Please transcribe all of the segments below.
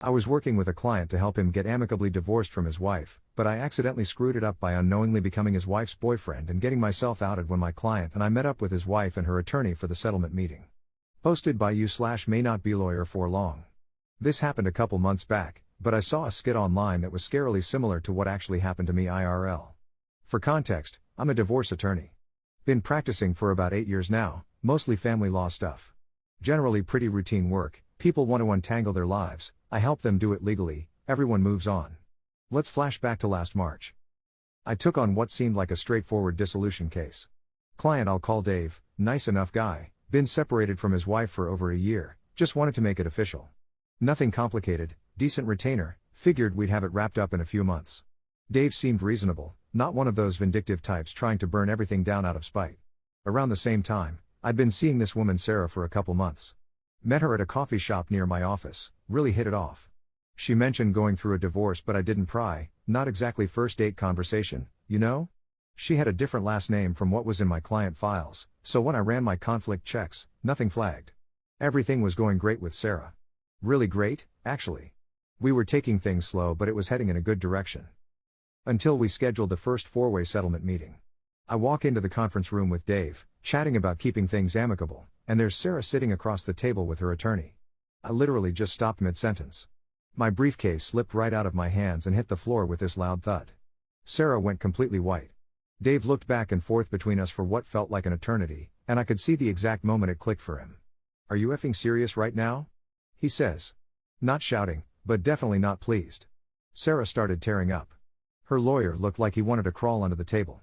I was working with a client to help him get amicably divorced from his wife, but I accidentally screwed it up by unknowingly becoming his wife's boyfriend and getting myself outed when my client and I met up with his wife and her attorney for the settlement meeting. Posted by you/may not be lawyer for long. This happened a couple months back, but I saw a skit online that was scarily similar to what actually happened to me IRL. For context, I'm a divorce attorney. Been practicing for about 8 years now, mostly family law stuff. Generally pretty routine work, people want to untangle their lives, I help them do it legally, everyone moves on. Let's flash back to last March. I took on what seemed like a straightforward dissolution case. Client I'll call Dave, nice enough guy, been separated from his wife for over a year, just wanted to make it official. Nothing complicated, decent retainer, figured we'd have it wrapped up in a few months. Dave seemed reasonable, not one of those vindictive types trying to burn everything down out of spite. Around the same time, I'd been seeing this woman Sarah for a couple months. Met her at a coffee shop near my office, really hit it off. She mentioned going through a divorce but I didn't pry, not exactly first date conversation, you know? She had a different last name from what was in my client files, so when I ran my conflict checks, nothing flagged. Everything was going great with Sarah. Really great, actually. We were taking things slow but it was heading in a good direction. Until we scheduled the first four-way settlement meeting. I walk into the conference room with Dave, chatting about keeping things amicable, and there's Sarah sitting across the table with her attorney. I literally just stopped mid-sentence. My briefcase slipped right out of my hands and hit the floor with this loud thud. Sarah went completely white. Dave looked back and forth between us for what felt like an eternity, and I could see the exact moment it clicked for him. "Are you effing serious right now?" he says. Not shouting, but definitely not pleased. Sarah started tearing up. Her lawyer looked like he wanted to crawl under the table.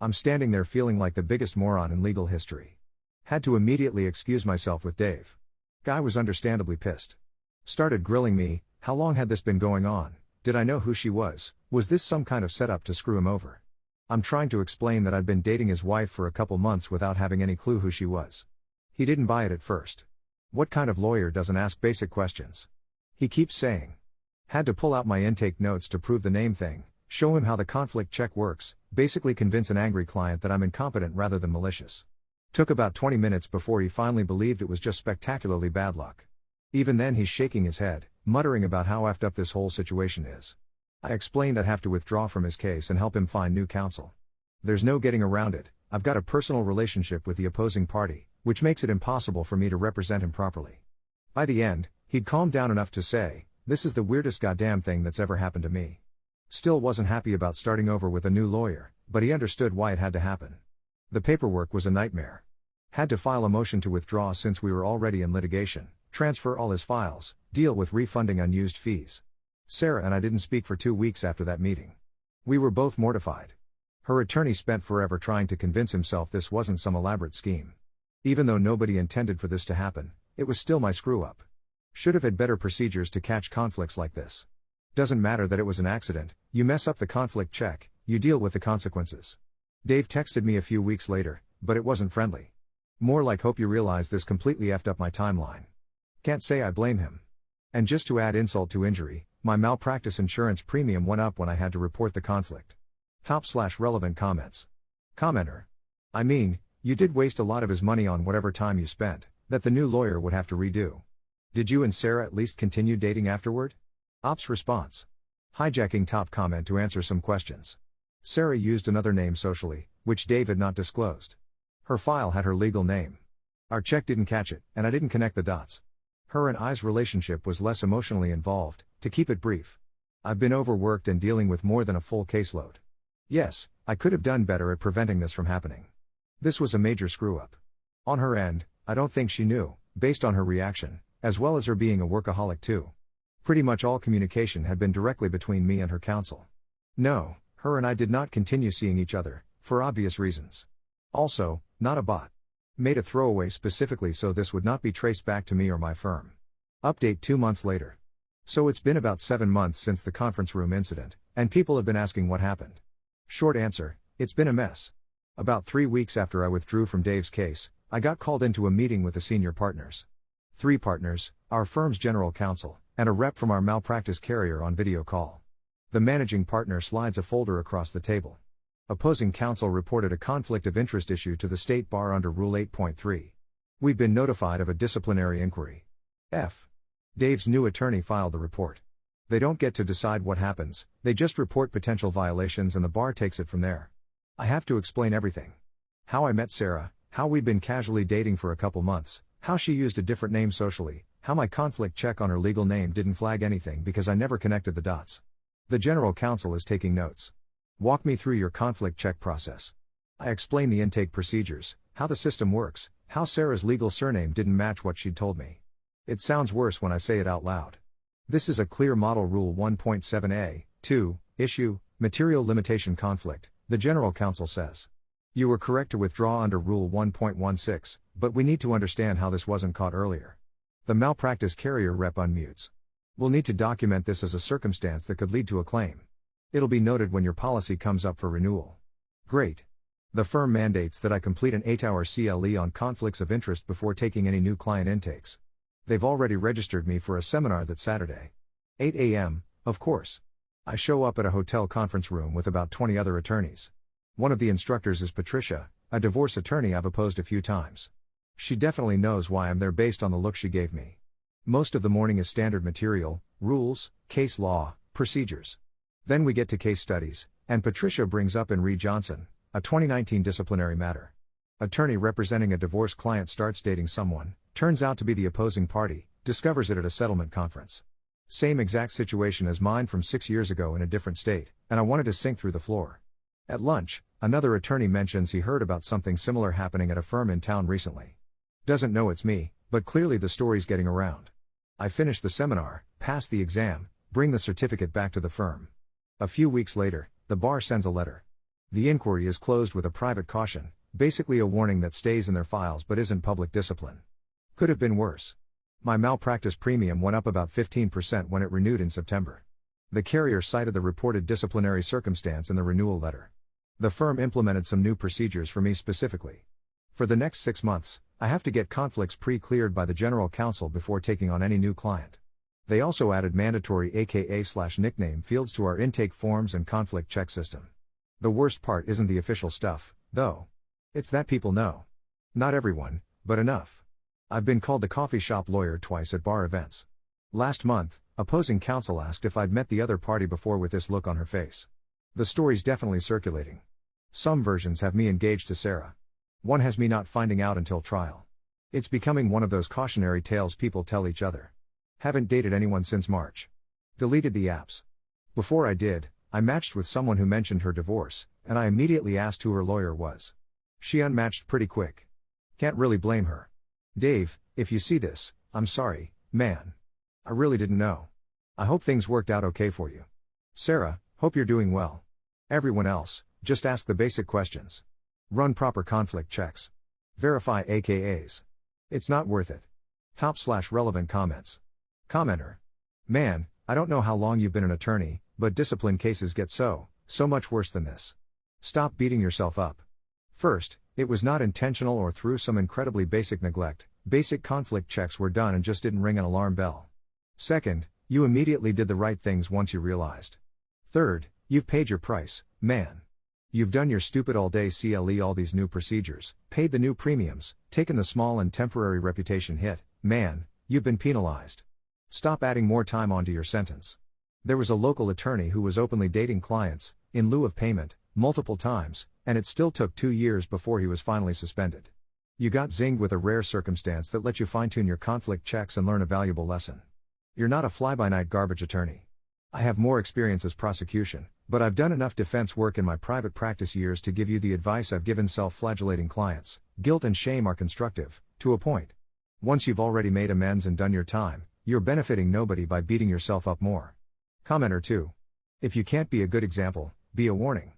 I'm standing there feeling like the biggest moron in legal history. Had to immediately excuse myself with Dave. Guy was understandably pissed. Started grilling me, how long had this been going on, did I know who she was this some kind of setup to screw him over? I'm trying to explain that I'd been dating his wife for a couple months without having any clue who she was. He didn't buy it at first. What kind of lawyer doesn't ask basic questions? He keeps saying. Had to pull out my intake notes to prove the name thing, show him how the conflict check works, basically convince an angry client that I'm incompetent rather than malicious. Took about 20 minutes before he finally believed it was just spectacularly bad luck. Even then he's shaking his head, muttering about how effed up this whole situation is. I explained I'd have to withdraw from his case and help him find new counsel. There's no getting around it, I've got a personal relationship with the opposing party, which makes it impossible for me to represent him properly. By the end, he'd calmed down enough to say, "This is the weirdest goddamn thing that's ever happened to me." Still wasn't happy about starting over with a new lawyer, but he understood why it had to happen. The paperwork was a nightmare. Had to file a motion to withdraw since we were already in litigation, transfer all his files, deal with refunding unused fees. Sarah and I didn't speak for 2 weeks after that meeting. We were both mortified. Her attorney spent forever trying to convince himself this wasn't some elaborate scheme. Even though nobody intended for this to happen, it was still my screw-up. Should have had better procedures to catch conflicts like this. Doesn't matter that it was an accident, you mess up the conflict check, you deal with the consequences. Dave texted me a few weeks later, but it wasn't friendly. More like hope you realize this completely effed up my timeline. Can't say I blame him. And just to add insult to injury, my malpractice insurance premium went up when I had to report the conflict. Top/relevant comments. Commenter. I mean, you did waste a lot of his money on whatever time you spent, that the new lawyer would have to redo. Did you and Sarah at least continue dating afterward? Ops response. Hijacking top comment to answer some questions. Sarah used another name socially, which Dave had not disclosed. Her file had her legal name. Our check didn't catch it, and I didn't connect the dots. Her and I's relationship was less emotionally involved, to keep it brief. I've been overworked and dealing with more than a full caseload. Yes, I could have done better at preventing this from happening. This was a major screw-up. On her end, I don't think she knew, based on her reaction, as well as her being a workaholic too. Pretty much all communication had been directly between me and her counsel. No, her and I did not continue seeing each other, for obvious reasons. Also, not a bot. Made a throwaway specifically so this would not be traced back to me or my firm. Update 2 months later. So it's been about 7 months since the conference room incident, and people have been asking what happened. Short answer, it's been a mess. About 3 weeks after I withdrew from Dave's case, I got called into a meeting with the senior partners. 3 partners, our firm's general counsel, and a rep from our malpractice carrier on video call. The managing partner slides a folder across the table. Opposing counsel reported a conflict of interest issue to the State Bar under Rule 8.3. We've been notified of a disciplinary inquiry. F. Dave's new attorney filed the report. They don't get to decide what happens, they just report potential violations and the bar takes it from there. I have to explain everything. How I met Sarah, how we'd been casually dating for a couple months, how she used a different name socially, how my conflict check on her legal name didn't flag anything because I never connected the dots. The general counsel is taking notes. Walk me through your conflict check process. I explain the intake procedures, how the system works, how Sarah's legal surname didn't match what she'd told me. It sounds worse when I say it out loud. This is a clear model rule 1.7a, 2, issue, material limitation conflict, the general counsel says. You were correct to withdraw under rule 1.16, but we need to understand how this wasn't caught earlier. The malpractice carrier rep unmutes. We'll need to document this as a circumstance that could lead to a claim. It'll be noted when your policy comes up for renewal. Great. The firm mandates that I complete an 8-hour CLE on conflicts of interest before taking any new client intakes. They've already registered me for a seminar that Saturday. 8 a.m., of course. I show up at a hotel conference room with about 20 other attorneys. One of the instructors is Patricia, a divorce attorney I've opposed a few times. She definitely knows why I'm there based on the look she gave me. Most of the morning is standard material, rules, case law, procedures. Then we get to case studies, and Patricia brings up Henri Johnson, a 2019 disciplinary matter. Attorney representing a divorced client starts dating someone, turns out to be the opposing party, discovers it at a settlement conference. Same exact situation as mine from 6 years ago in a different state, and I wanted to sink through the floor. At lunch, another attorney mentions he heard about something similar happening at a firm in town recently. Doesn't know it's me, but clearly the story's getting around. I finish the seminar, pass the exam, bring the certificate back to the firm. A few weeks later, the bar sends a letter. The inquiry is closed with a private caution, basically a warning that stays in their files but isn't public discipline. Could have been worse. My malpractice premium went up about 15% when it renewed in September. The carrier cited the reported disciplinary circumstance in the renewal letter. The firm implemented some new procedures for me specifically. For the next 6 months, I have to get conflicts pre-cleared by the general counsel before taking on any new client. They also added mandatory AKA/nickname fields to our intake forms and conflict check system. The worst part isn't the official stuff, though. It's that people know. Not everyone, but enough. I've been called the coffee shop lawyer twice at bar events. Last month, opposing counsel asked if I'd met the other party before with this look on her face. The story's definitely circulating. Some versions have me engaged to Sarah. One has me not finding out until trial. It's becoming one of those cautionary tales people tell each other. Haven't dated anyone since March. Deleted the apps. Before I did, I matched with someone who mentioned her divorce, and I immediately asked who her lawyer was. She unmatched pretty quick. Can't really blame her. Dave, if you see this, I'm sorry, man. I really didn't know. I hope things worked out okay for you. Sarah, hope you're doing well. Everyone else, just ask the basic questions. Run proper conflict checks. Verify AKAs. It's not worth it. Top/relevant comments. Commenter. Man, I don't know how long you've been an attorney, but discipline cases get so much worse than this. Stop beating yourself up. First, it was not intentional or through some incredibly basic neglect. Basic conflict checks were done and just didn't ring an alarm bell. Second, you immediately did the right things once you realized. Third, you've paid your price, man. You've done your stupid all-day CLE, all these new procedures, paid the new premiums, taken the small and temporary reputation hit, man, you've been penalized. Stop adding more time onto your sentence. There was a local attorney who was openly dating clients, in lieu of payment, multiple times, and it still took 2 years before he was finally suspended. You got zinged with a rare circumstance that let you fine-tune your conflict checks and learn a valuable lesson. You're not a fly-by-night garbage attorney. I have more experience as prosecution, but I've done enough defense work in my private practice years to give you the advice I've given self-flagellating clients. Guilt and shame are constructive, to a point. Once you've already made amends and done your time, you're benefiting nobody by beating yourself up more. Commenter 2. If you can't be a good example, be a warning.